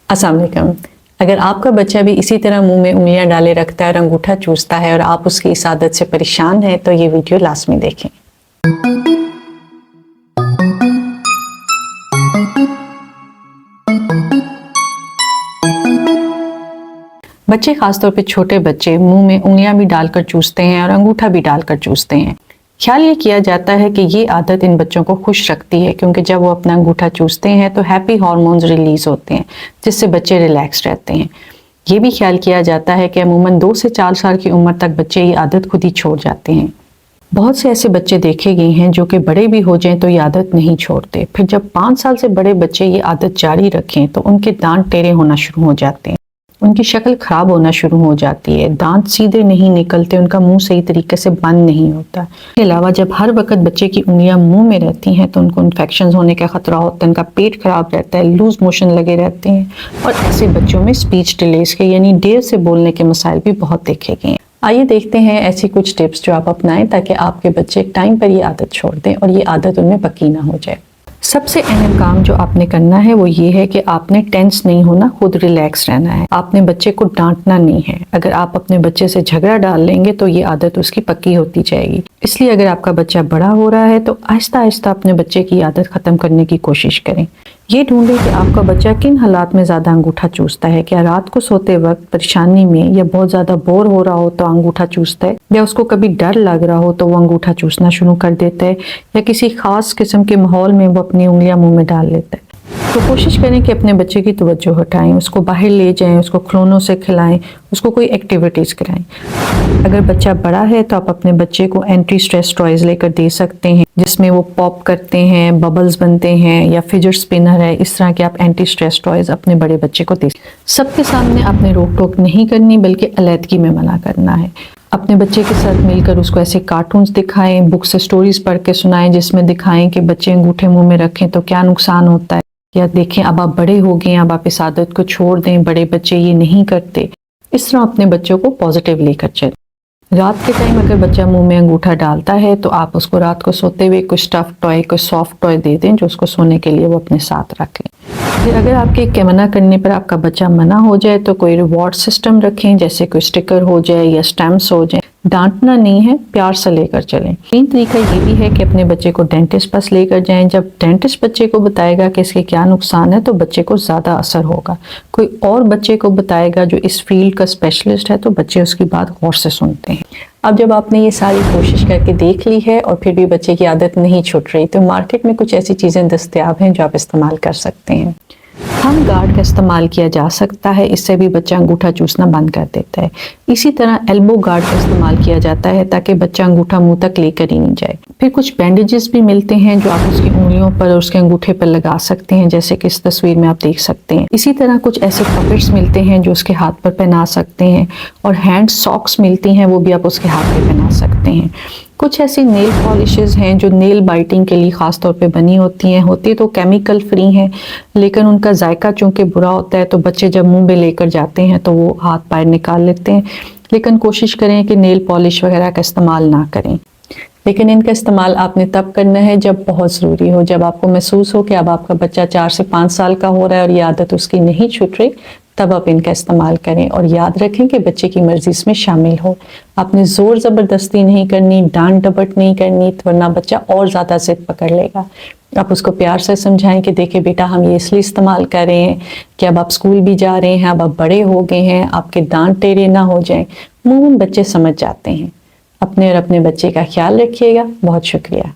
अस्सलाम वालेकुम। अगर आपका बच्चा भी इसी तरह मुंह में उंगलियां डाले रखता है और अंगूठा चूसता है और आप उसकी इस आदत से परेशान हैं तो ये वीडियो लास्ट में देखें। बच्चे, खासतौर पे छोटे बच्चे, मुंह में उंगलियां भी डालकर चूसते हैं और अंगूठा भी डालकर चूसते हैं। ख्याल ये किया जाता है कि ये आदत इन बच्चों को खुश रखती है, क्योंकि जब वो अपना अंगूठा चूसते हैं तो हैप्पी हार्मोन्स रिलीज होते हैं, जिससे बच्चे रिलैक्स रहते हैं। ये भी ख्याल किया जाता है कि अमूमन 2 से 4 साल की उम्र तक बच्चे ये आदत खुद ही छोड़ जाते हैं। बहुत से ऐसे बच्चे देखे गए हैं जो कि बड़े भी हो जाएं तो ये आदत नहीं छोड़ते। फिर जब 5 साल से बड़े बच्चे ये आदत जारी रखें तो उनके दांत टेढ़े होना शुरू हो जाते हैं, उनकी शक्ल खराब होना शुरू हो जाती है, दांत सीधे नहीं निकलते, उनका मुंह सही तरीके से बंद नहीं होता। इसके अलावा जब हर वक्त बच्चे की उंगलियां मुंह में रहती हैं तो उनको इन्फेक्शन होने का खतरा होता है, उनका पेट खराब रहता है, लूज मोशन लगे रहते हैं और ऐसे बच्चों में स्पीच डिलेज के यानी देर से बोलने के मसाइल भी बहुत देखे गए हैं। आइए देखते हैं ऐसी कुछ टिप्स जो आप अपनाएं ताकि आपके बच्चे टाइम पर ये आदत छोड़ दें और ये आदत उनमें पक्की ना हो जाए। सबसे अहम काम जो आपने करना है वो ये है कि आपने टेंस नहीं होना, खुद रिलैक्स रहना है। आपने बच्चे को डांटना नहीं है। अगर आप अपने बच्चे से झगड़ा डाल लेंगे तो ये आदत उसकी पक्की होती जाएगी। इसलिए अगर आपका बच्चा बड़ा हो रहा है तो आहिस्ता आहिस्ता अपने बच्चे की आदत खत्म करने की कोशिश करें। ये ढूंढें कि आपका बच्चा किन हालात में ज़्यादा अंगूठा चूसता है। क्या रात को सोते वक्त परेशानी में या बहुत ज़्यादा बोर हो रहा हो तो अंगूठा चूसता है, या उसको कभी डर लग रहा हो तो वो अंगूठा चूसना शुरू कर देता है, या किसी खास किस्म के माहौल में वो अपनी उंगलियां मुंह में डाल लेता है। तो कोशिश करें कि अपने बच्चे की तवज्जो हटाएं, उसको बाहर ले जाएं, उसको खिलौनों से खिलाएं, उसको कोई एक्टिविटीज़ कराएं। अगर बच्चा बड़ा है तो आप अपने बच्चे को एंटी स्ट्रेस टॉयज लेकर दे सकते हैं, जिसमें वो पॉप करते हैं, बबल्स बनते हैं, या फिजर स्पिनर है। इस तरह के आप एंटी स्ट्रेस टॉयज अपने बड़े बच्चे को दे। सबके सामने आपने रोक टोक नहीं करनी, बल्कि अलैदगी में मना करना है। अपने बच्चे के साथ मिलकर उसको ऐसे कार्टून्स दिखाएं, बुक से स्टोरीज पढ़ के सुनाएं, जिसमें दिखाएं कि बच्चे अंगूठे मुंह में रखें तो क्या नुकसान होता है, या देखें अब आप बड़े हो गए, अब आप इस आदत को छोड़ दें, बड़े बच्चे ये नहीं करते। इस तरह अपने बच्चों को पॉजिटिव लेकर चलें। रात के टाइम अगर बच्चा मुंह में अंगूठा डालता है तो आप उसको रात को सोते हुए कोई स्टफ टॉय, कोई सॉफ्ट टॉय दे दें जो उसको सोने के लिए वो अपने साथ रख लें। फिर अगर आपके मना करने पर आपका बच्चा मना हो जाए तो कोई रिवॉर्ड सिस्टम रखें, जैसे कोई स्टिकर हो जाए या स्टैम्प्स हो जाए। डांटना नहीं है, प्यार से लेकर चलें। तीन तरीका ये भी है कि अपने बच्चे को डेंटिस्ट पास लेकर जाएं। जब डेंटिस्ट बच्चे को बताएगा कि इसके क्या नुकसान है तो बच्चे को ज़्यादा असर होगा। कोई और बच्चे को बताएगा जो इस फील्ड का स्पेशलिस्ट है तो बच्चे उसकी बात गौर से सुनते हैं। अब जब आपने ये सारी कोशिश करके देख ली है और फिर भी बच्चे की आदत नहीं छूट रही, तो मार्केट में कुछ ऐसी चीज़ें दस्तयाब हैं जो आप इस्तेमाल कर सकते हैं। थंब गार्ड का इस्तेमाल किया जा सकता है, इससे भी बच्चा अंगूठा चूसना बंद कर देता है। इसी तरह एल्बो गार्ड का इस्तेमाल किया जाता है ताकि बच्चा अंगूठा मुंह तक लेकर ही नहीं जाए। फिर कुछ बैंडेजेस भी मिलते हैं जो आप उसकी उंगलियों पर और उसके अंगूठे पर लगा सकते हैं, जैसे कि इस तस्वीर में आप देख सकते हैं। इसी तरह कुछ ऐसे पपेट्स मिलते हैं जो उसके हाथ पर पहना सकते हैं, और हैंड सॉक्स मिलती हैं, वो भी आप उसके हाथ पे पहना सकते हैं। कुछ ऐसी नेल पॉलिशेस हैं जो नेल बाइटिंग के लिए ख़ास तौर पे बनी होती तो केमिकल फ्री हैं, लेकिन उनका जायका चूँकि बुरा होता है तो बच्चे जब मुंह में लेकर जाते हैं तो वो हाथ पैर निकाल लेते हैं। लेकिन कोशिश करें कि नेल पॉलिश वगैरह का इस्तेमाल ना करें, लेकिन इनका इस्तेमाल आपने तब करना है जब बहुत ज़रूरी हो, जब आपको महसूस हो कि अब आपका बच्चा 4 से 5 साल का हो रहा है और ये आदत उसकी नहीं छूट रही, तब आप इनका इस्तेमाल करें। और याद रखें कि बच्चे की मर्जी इसमें शामिल हो। आपने ज़ोर ज़बरदस्ती नहीं करनी, डांट डपट नहीं करनी, वरना बच्चा और ज़्यादा जिद पकड़ लेगा। आप उसको प्यार से समझाएं कि देखिए बेटा, हम ये इसलिए इस्तेमाल कर रहे हैं कि अब आप स्कूल भी जा रहे हैं, अब आप बड़े हो गए हैं, आपके दांत टेढ़े ना हो जाएं। अमूमन बच्चे समझ जाते हैं। अपने और अपने बच्चे का ख्याल रखिएगा। बहुत शुक्रिया।